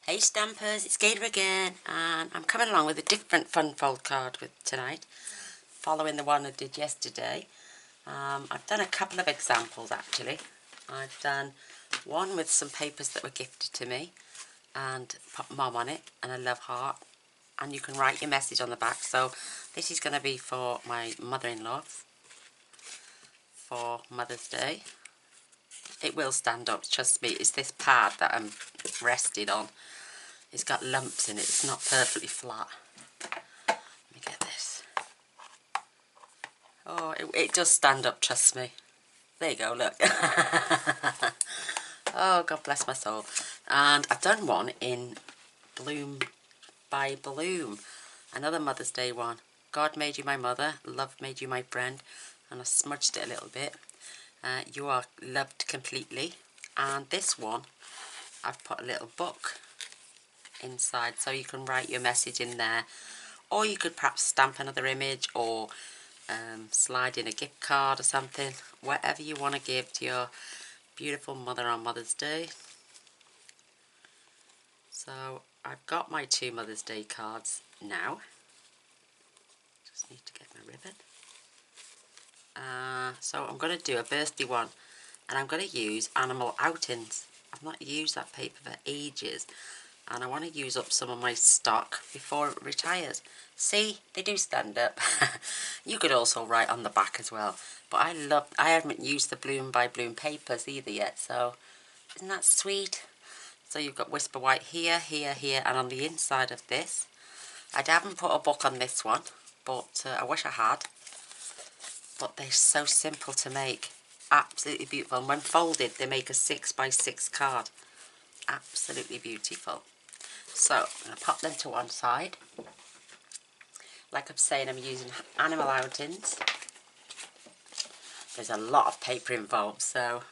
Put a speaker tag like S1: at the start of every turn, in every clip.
S1: Hey Stampers, it's Gaynor again, and I'm coming along with a different fun fold card with tonight, following the one I did yesterday. I've done a couple of examples actually. I've done one with some papers that were gifted to me and put Mum on it and a love heart, and you can write your message on the back. So this is going to be for my mother-in-law for Mother's Day. It will stand up, trust me. It's this pad that I'm rested on. It's got lumps in it, it's not perfectly flat. Let me get this. Oh, it does stand up, trust me. There you go, look. Oh, God bless my soul. And I've done one in Bloom by Bloom. Another Mother's Day one. God made you my mother, love made you my friend. And I smudged it a little bit. You are loved completely. And this one, I've put a little book inside so you can write your message in there, or you could perhaps stamp another image or slide in a gift card or something, whatever you want to give to your beautiful mother on Mother's Day. So I've got my two Mother's Day cards now. Just need to get my ribbon. So I'm going to do a birthday one, and I'm going to use Animal Outings. I've not used that paper for ages, and I want to use up some of my stock before it retires. See, they do stand up. You could also write on the back as well, but I haven't used the Bloom by Bloom papers either yet, so isn't that sweet? So you've got Whisper White here, here, here, and on the inside of this, I haven't put a book on this one, but I wish I had, but they're so simple to make. Absolutely beautiful, and when folded they make a 6x6 card. Absolutely beautiful. So I'm going to pop them to one side. Like I'm saying, I'm using Animal Outings. There's a lot of paper involved, so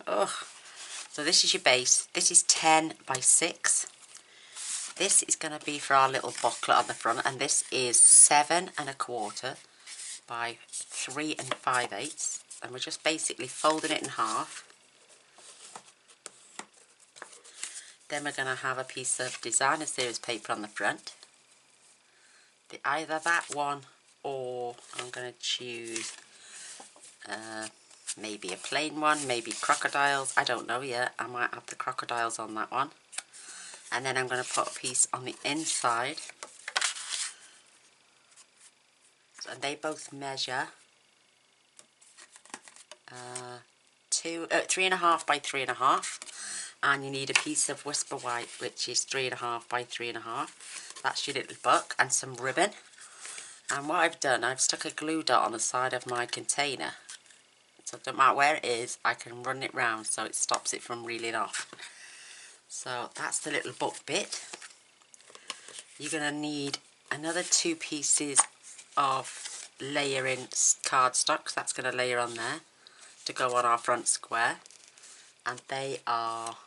S1: so this is your base. This is 10x6. This is going to be for our little booklet on the front, and this is 7 1/4 by 3 5/8, and we're just basically folding it in half. Then we're going to have a piece of designer series paper on the front. Either that one, or I'm going to choose maybe a plain one, maybe crocodiles. I don't know yet. I might have the crocodiles on that one. And then I'm going to put a piece on the inside. So, and they both measure 3.5 by 3.5. And you need a piece of Whisper White, which is 3.5 by 3.5. That's your little book, and some ribbon. And what I've done, I've stuck a glue dot on the side of my container. So it doesn't matter where it is, I can run it round so it stops it from reeling off. So that's the little book bit. You're going to need another 2 pieces of layering cardstock. That's going to layer on there to go on our front square. And they are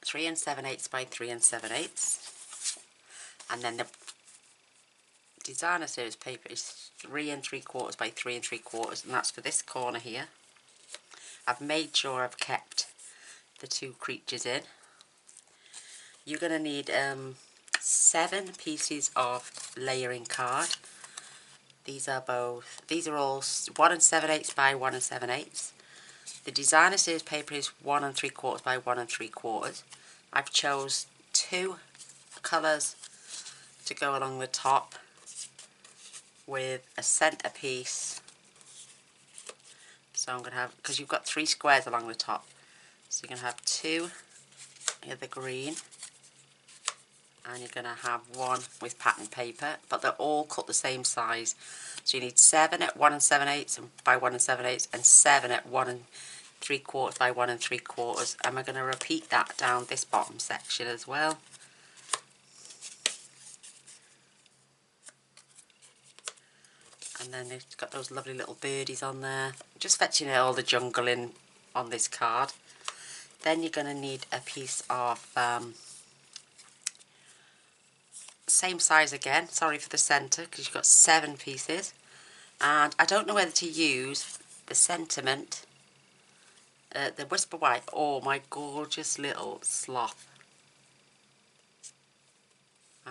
S1: 3 7/8 by 3 7/8. And then the designer series paper is 3 3/4 by 3 3/4, and that's for this corner here. I've made sure I've kept the 2 creatures in. You're going to need 7 pieces of layering card. These are all 1 7/8 by 1 7/8. The designer series paper is 1 3/4 by 1 3/4. I've chose 2 colours to go along the top with a centre piece. So I'm going to have, because you've got 3 squares along the top, so you're going to have 2 of the green, and you're going to have 1 with pattern paper, but they're all cut the same size. So you need 7 at 1 7/8 by 1 7/8, and 7 at 1 3/4 by 1 3/4, and we're going to repeat that down this bottom section as well. And then it's got those lovely little birdies on there, just fetching all the jungle in on this card. Then you're going to need a piece of same size again, sorry for the centre, because you've got 7 pieces. And I don't know whether to use the sentiment, the Whisper White, or my gorgeous little sloth.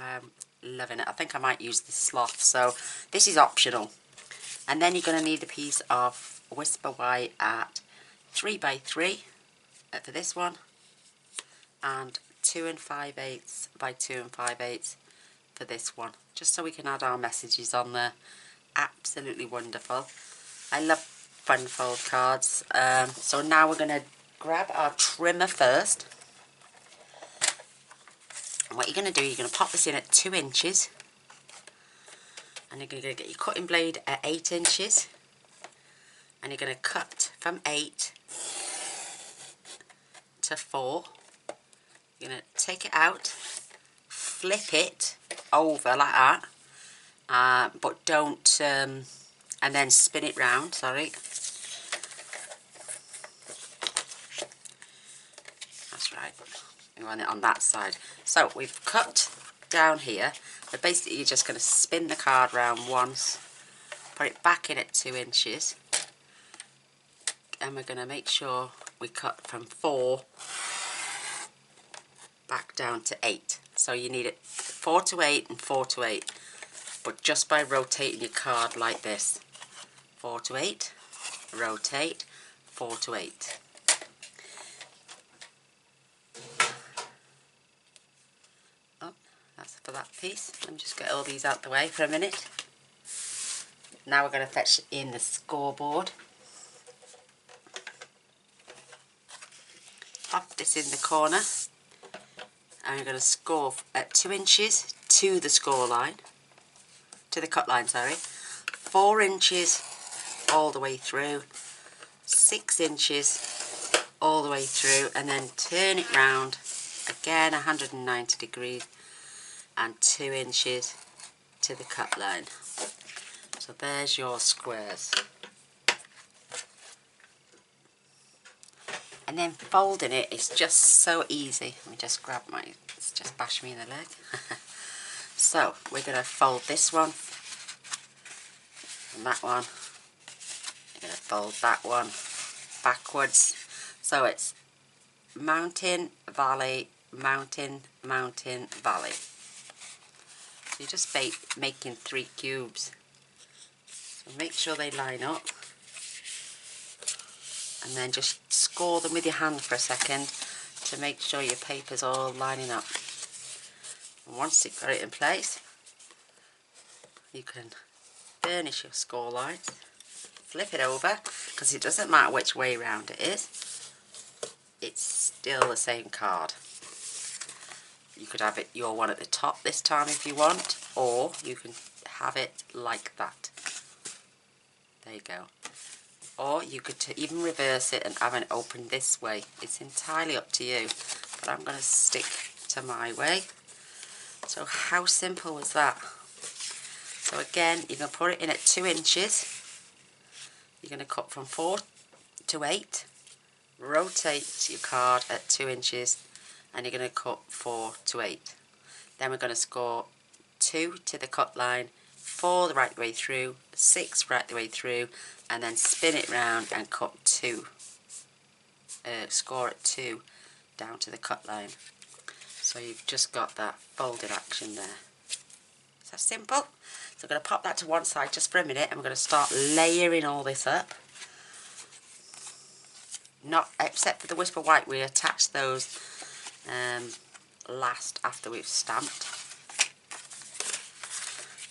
S1: I'm loving it. I think I might use this sloth, so this is optional. And then you're going to need a piece of Whisper White at 3 by 3 for this one, and 2 5/8 by 2 5/8 for this one, just so we can add our messages on there. Absolutely wonderful. I love fun fold cards. So now we're going to grab our trimmer first. And what you're going to do, you're going to pop this in at 2 inches. And you're going to get your cutting blade at 8 inches. And you're going to cut from 8 to 4. You're going to take it out, flip it over like that. But don't, and then spin it round, sorry. That's right, we want it on that side. So we've cut down here, but basically you're just going to spin the card round once, put it back in at 2 inches, and we're going to make sure we cut from 4 back down to 8. So you need it 4 to 8 and 4 to 8. But just by rotating your card like this. 4 to 8, rotate, 4 to 8. Oh, that's for that piece. Let me just get all these out the way for a minute. Now we're going to fetch in the scoreboard. Pop this in the corner. And we're going to score at 2 inches to the score line. To the cut line, sorry. 4 inches all the way through, 6 inches all the way through, and then turn it round again 190 degrees and 2 inches to the cut line. So there's your squares. And then folding it is just so easy. Let me just grab my, it's just bash me in the leg. So we're going to fold this one and that one. We're going to fold that one backwards. So it's mountain, valley, mountain, mountain, valley. So you're just making 3 cubes. So make sure they line up. And then just score them with your hand for a second to make sure your paper's all lining up. And once you've got it in place, you can burnish your score lines, flip it over, because it doesn't matter which way round it is, it's still the same card. You could have it your one at the top this time if you want, or you can have it like that. There you go. Or you could even reverse it and have it open this way. It's entirely up to you, but I'm going to stick to my way. So how simple was that? So again, you're going to put it in at 2 inches. You're going to cut from 4 to 8. Rotate your card at 2 inches, and you're going to cut 4 to 8. Then we're going to score 2 to the cut line, 4 the right way through, 6 right the way through, and then spin it round and cut 2. Score at 2 down to the cut line. So you've just got that folded action there. Is that simple? So I'm going to pop that to one side just for a minute, and we're going to start layering all this up. Not except for the Whisper White, we attach those last after we've stamped.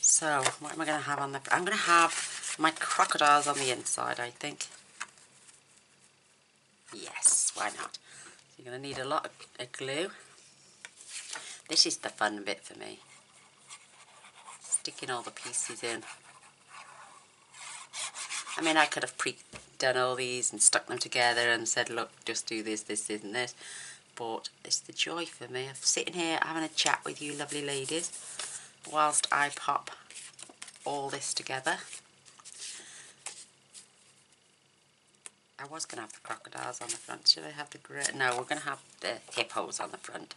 S1: So what am I going to have on the... I'm going to have my crocodiles on the inside, I think. Yes, why not? So you're going to need a lot of glue. This is the fun bit for me. Sticking all the pieces in. I mean, I could have pre-done all these and stuck them together and said, look, just do this, this, this and this. But it's the joy for me of sitting here having a chat with you lovely ladies whilst I pop all this together. I was going to have the crocodiles on the front. Should I have the grey? No, we're going to have the hippos on the front.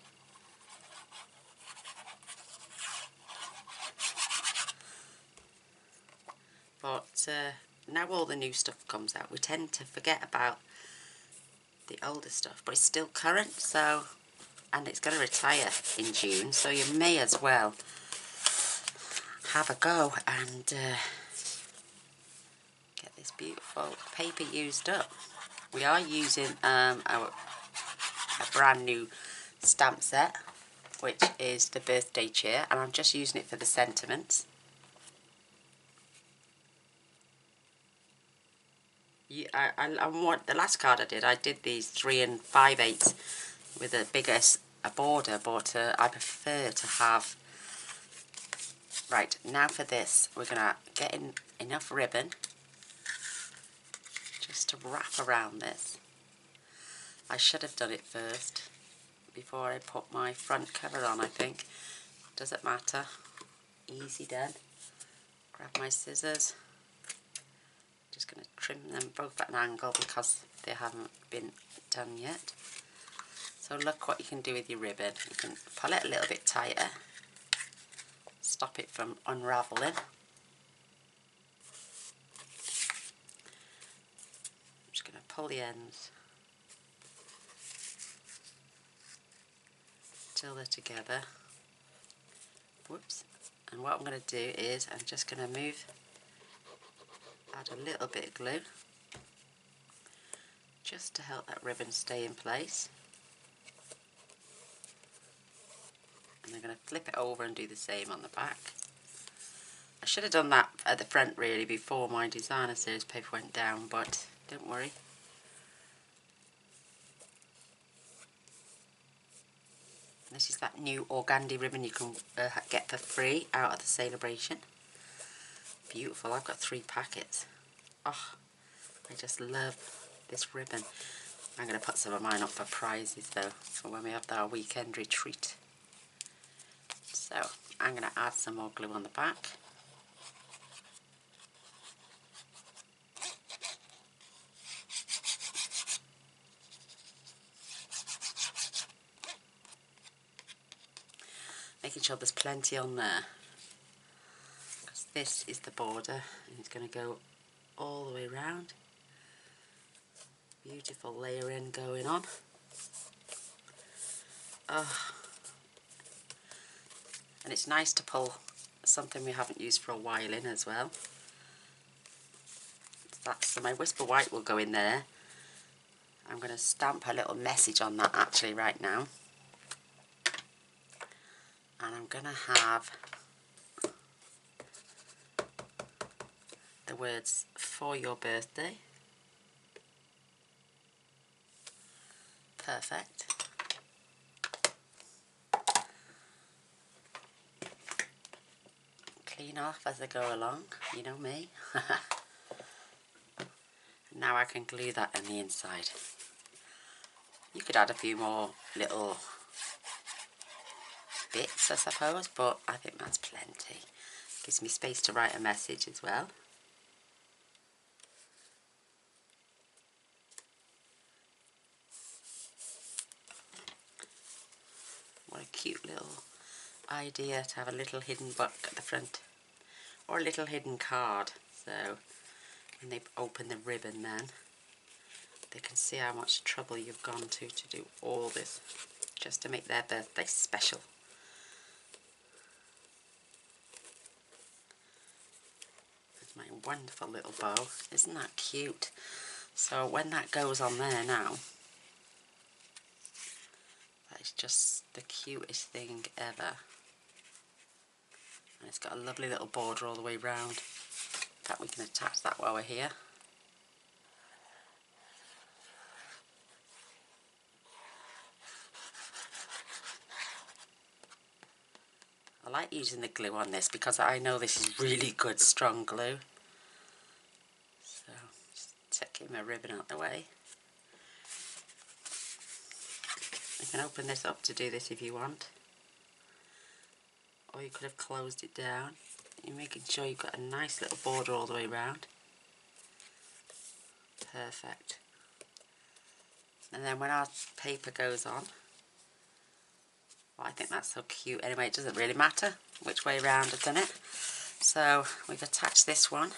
S1: But now all the new stuff comes out, we tend to forget about the older stuff, but it's still current, so and it's going to retire in June, so you may as well have a go and get this beautiful paper used up. We are using a brand new stamp set, which is the birthday cheer, and I'm just using it for the sentiments. The last card I did these 3 5/8 with a bigger border, but I prefer to have. Right, now for this, we're gonna get in enough ribbon just to wrap around this. I should have done it first before I put my front cover on, I think. Doesn't matter. Easy done. Grab my scissors. Just going to trim them both at an angle because they haven't been done yet. So look what you can do with your ribbon. You can pull it a little bit tighter, stop it from unravelling. I'm just going to pull the ends till they're together. Whoops. And what I'm going to do is I'm just going to add a little bit of glue just to help that ribbon stay in place. And I'm going to flip it over and do the same on the back. I should have done that at the front really before my designer series paper went down, but don't worry. This is that new organdy ribbon you can get for free out of the celebration. Beautiful. I've got 3 packets. Oh, I just love this ribbon. I'm going to put some of mine up for prizes though, for when we have our weekend retreat. So I'm going to add some more glue on the back. Making sure there's plenty on there, because this is the border and it's going to go all the way around. Beautiful layering going on. Oh. And it's nice to pull something we haven't used for a while in as well. So my Whisper White will go in there. I'm going to stamp a little message on that actually right now. And I'm going to have the words "for your birthday." Perfect. Clean off as I go along, you know me. Now I can glue that on the inside. You could add a few more little bits, I suppose, but I think that's plenty. Gives me space to write a message as well. What a cute little idea to have a little hidden book at the front, or a little hidden card, so when they open the ribbon then they can see how much trouble you've gone to do all this just to make their birthday special. There's my wonderful little bow. Isn't that cute? So when that goes on there now, that is just the cutest thing ever. And it's got a lovely little border all the way round. In fact, we can attach that while we're here. I like using the glue on this because I know this is really good strong glue. So just taking my ribbon out the way. You can open this up to do this if you want, or you could have closed it down. You're making sure you've got a nice little border all the way around. Perfect. And then when our paper goes on, well, I think that's so cute. Anyway, it doesn't really matter which way round I've done it. So we've attached this one.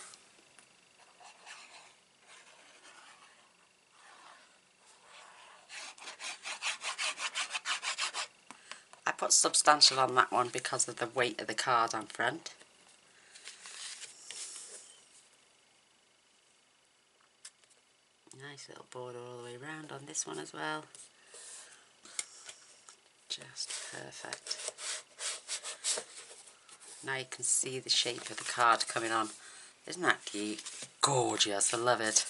S1: put substantial on that one because of the weight of the card on front. Nice little border all the way around on this one as well. Just perfect. Now you can see the shape of the card coming on. Isn't that cute? Gorgeous, I love it.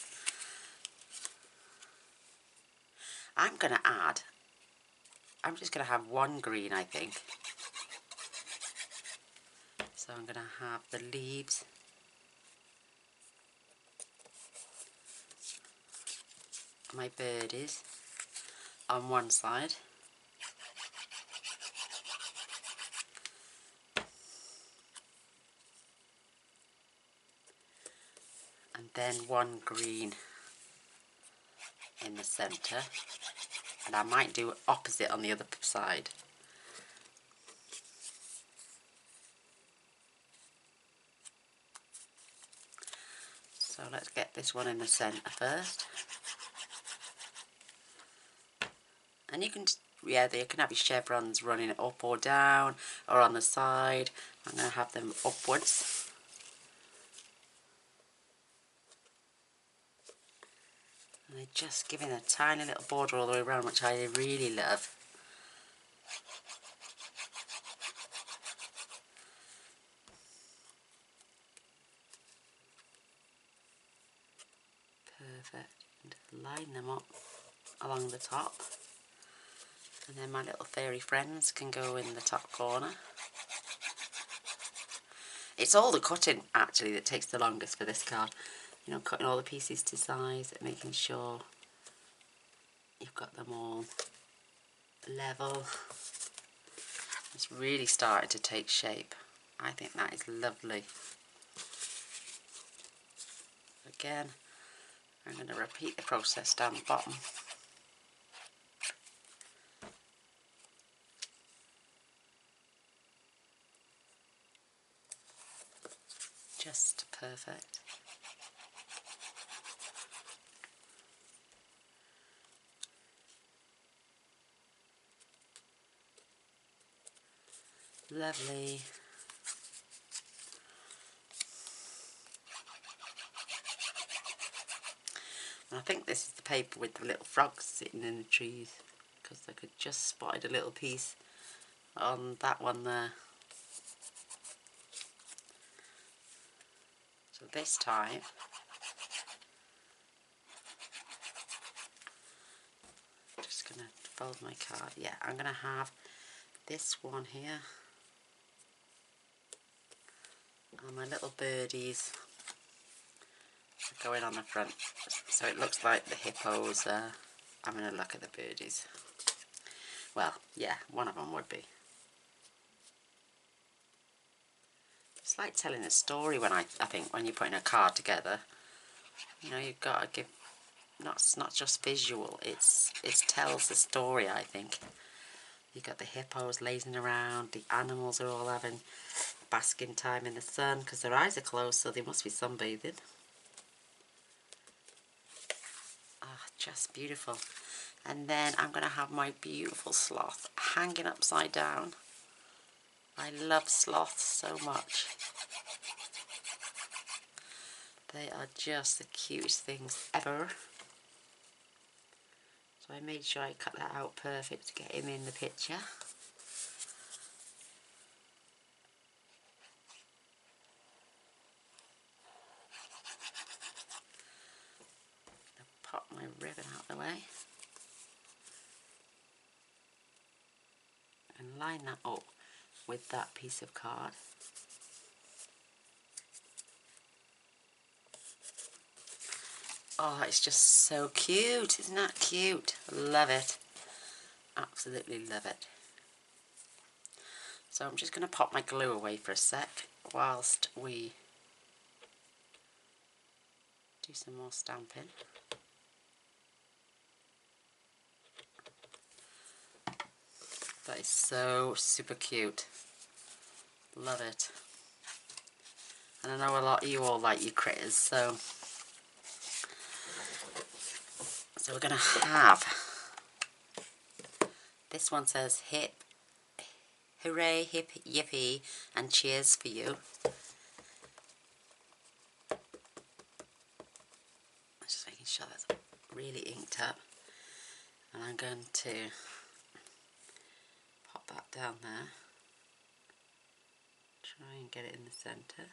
S1: I'm just going to have one green, I think. So I'm going to have the leaves. My birdies on one side. And then one green in the centre. And I might do opposite on the other side. So let's get this one in the centre first. And you can, yeah, you can have your chevrons running up or down or on the side. I'm going to have them upwards. And they're just giving a tiny little border all the way around, which I really love. Perfect. And line them up along the top. And then my little fairy friends can go in the top corner. It's all the cutting actually that takes the longest for this card. You know, cutting all the pieces to size and making sure you've got them all level. It's really starting to take shape. I think that is lovely. Again, I'm going to repeat the process down the bottom. Just perfect. Lovely. And I think this is the paper with the little frogs sitting in the trees, because I could just spotted a little piece on that one there. So this time I'm just going to fold my card. Yeah, I'm going to have this one here and my little birdies going on the front, so it looks like the hippos are having a look at the birdies. Well, yeah, one of them would be. It's like telling a story when I think when you're putting a card together. You know, you've got to give, it's not just visual, it tells the story, I think. You've got the hippos lazing around, the animals are all having basking time in the sun because their eyes are closed, so they must be sunbathing. Ah, just beautiful. And then I'm going to have my beautiful sloth hanging upside down. I love sloths so much. They are just the cutest things ever. So I made sure I cut that out perfect to get him in the picture. I'll pop my ribbon out of the way. And line that up with that piece of card. Oh, it's just so cute. Isn't that cute? Love it. Absolutely love it. So I'm just going to pop my glue away for a sec whilst we do some more stamping. That is so super cute. Love it. And I know a lot of you all like your critters, so we're going to have, this one says hip, hooray, hip, yippee, and cheers for you. Just making sure that's really inked up. And I'm going to pop that down there. Try and get it in the centre.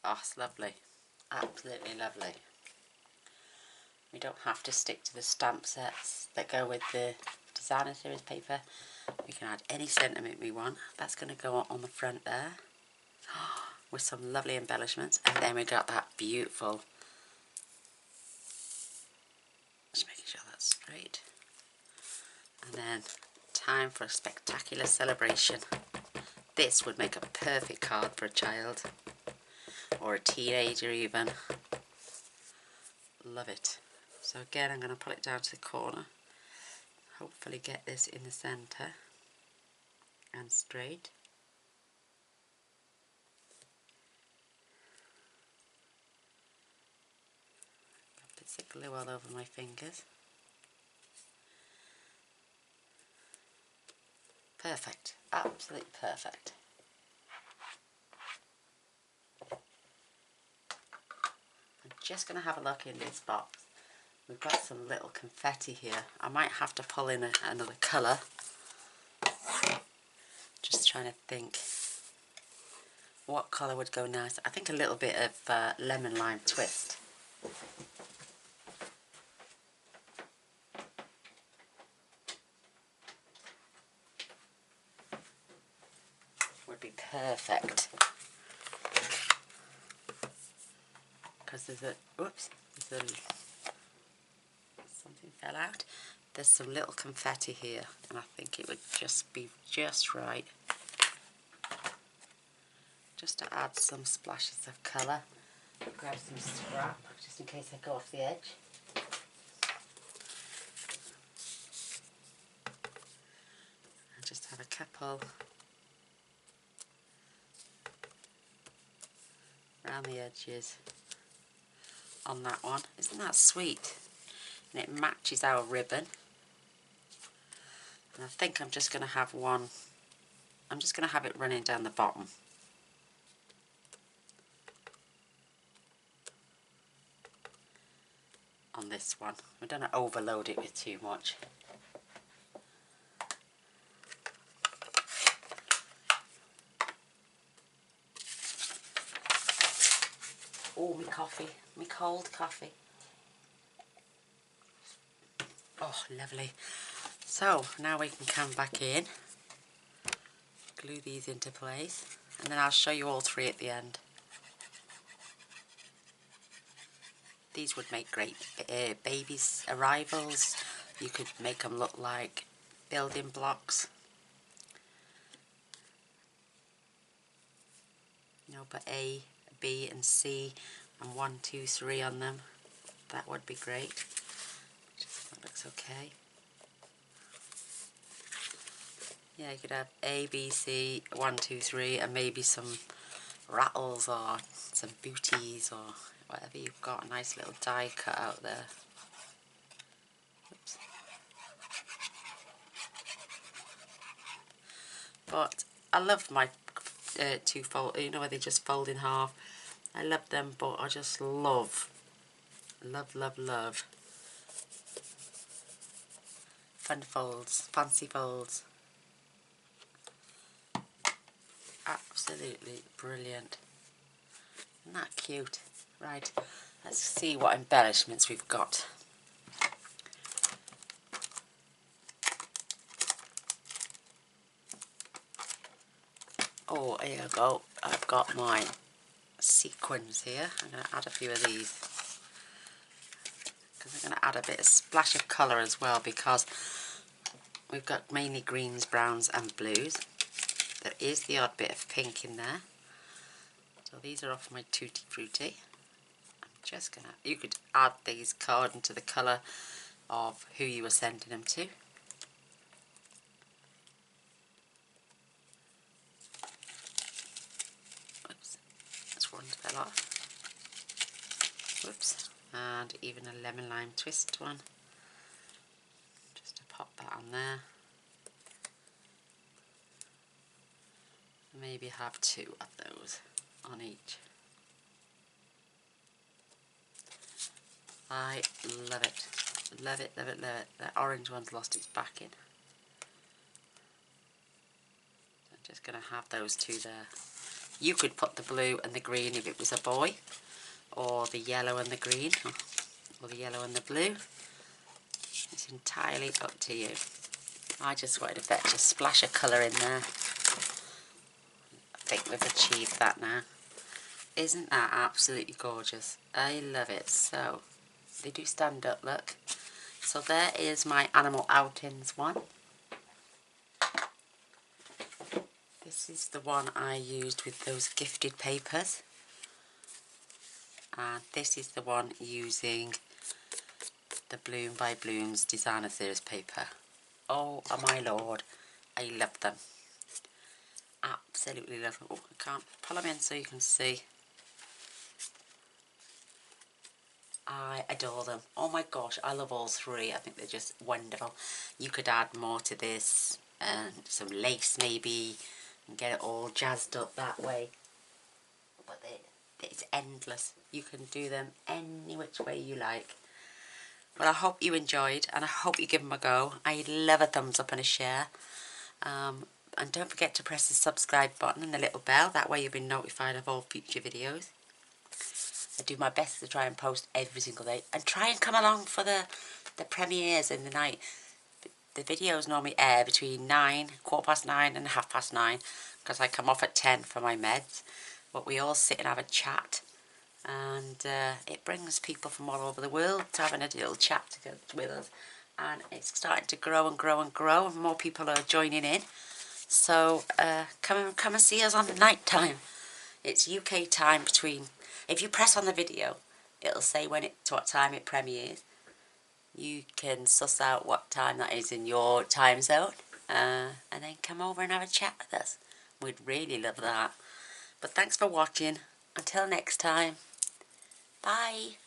S1: Oh, it's lovely. Absolutely lovely. We don't have to stick to the stamp sets that go with the designer series paper. We can add any sentiment we want. That's going to go on the front there with some lovely embellishments. And then we got that beautiful, just making sure that's straight. And then time for a spectacular celebration. This would make a perfect card for a child or a teenager even. Love it. So again, I'm going to pull it down to the corner. Hopefully get this in the centre and straight. Got bits of glue all over my fingers. Perfect. Absolutely perfect. I'm just going to have a look in this box. We've got some little confetti here. I might have to pull in another colour. Just trying to think what colour would go nice. I think a little bit of lemon lime twist. Would be perfect. Because there's a, oops, there's a, something fell out. There's some little confetti here and I think it would just be just right. Just to add some splashes of colour. Grab some scrap just in case I go off the edge. And just have a couple around the edges on that one. Isn't that sweet? And it matches our ribbon. And I think I'm just going to have one, I'm just going to have it running down the bottom. On this one. We don't want to overload it with too much. Oh, my coffee, my cold coffee. Oh, lovely. So now we can come back in, glue these into place, and then I'll show you all three at the end. These would make great babies' arrivals. You could make them look like building blocks. You know, put A, B and C and 1, 2, 3 on them. That would be great. That looks okay. Yeah, you could have A, B, C, 1, 2, 3 and maybe some rattles or some booties or whatever you've got. A nice little die cut out there. Oops. But I love my two fold, you know, where they just fold in half. I love them, but I just love fun folds, fancy folds. Absolutely brilliant. Isn't that cute? Right, let's see what embellishments we've got. Oh, here we go. I've got my sequins here. I'm going to add a few of these because I'm going to add a bit of splash of colour as well, because we've got mainly greens, browns and blues. There is the odd bit of pink in there. So these are off my Tutti Frutti. I'm just going to, you could add these according to the colour of who you were sending them to. Oops, that's one fell off. Whoops. And even a lemon lime twist one. on there. Maybe have 2 of those on each. I love it. Love it, love it, love it. That orange one's lost its backing. I'm just going to have those 2 there. You could put the blue and the green if it was a boy, or the yellow and the green, or the yellow and the blue. It's entirely up to you. I just wanted to fetch a splash of colour in there. I think we've achieved that now. Isn't that absolutely gorgeous? I love it. So, they do stand up, look. So there is my animal outings one. This is the one I used with those gifted papers. And this is the one using the Bloom by Blooms Designer Series paper. Oh my lord, I love them. Absolutely love them. Oh, I can't pull them in so you can see. I adore them. Oh my gosh, I love all 3. I think they're just wonderful. You could add more to this, and some lace maybe, and get it all jazzed up that way. But it's endless. You can do them any which way you like. Well, I hope you enjoyed, and I hope you give them a go. I love a thumbs up and a share. And don't forget to press the subscribe button and the little bell. That way you'll be notified of all future videos. I do my best to try and post every single day, and try and come along for the premieres in the night. The videos normally air between 9, 9:15 and 9:30, because I come off at 10 for my meds. But we all sit and have a chat, and it brings people from all over the world to having a little chat together with us, and it's starting to grow and grow and grow, and more people are joining in. So come and see us on the night time. It's UK time between. If you press on the video, it'll say what time it premieres. You can suss out what time that is in your time zone, and then come over and have a chat with us. We'd really love that. But thanks for watching. Until next time. Bye.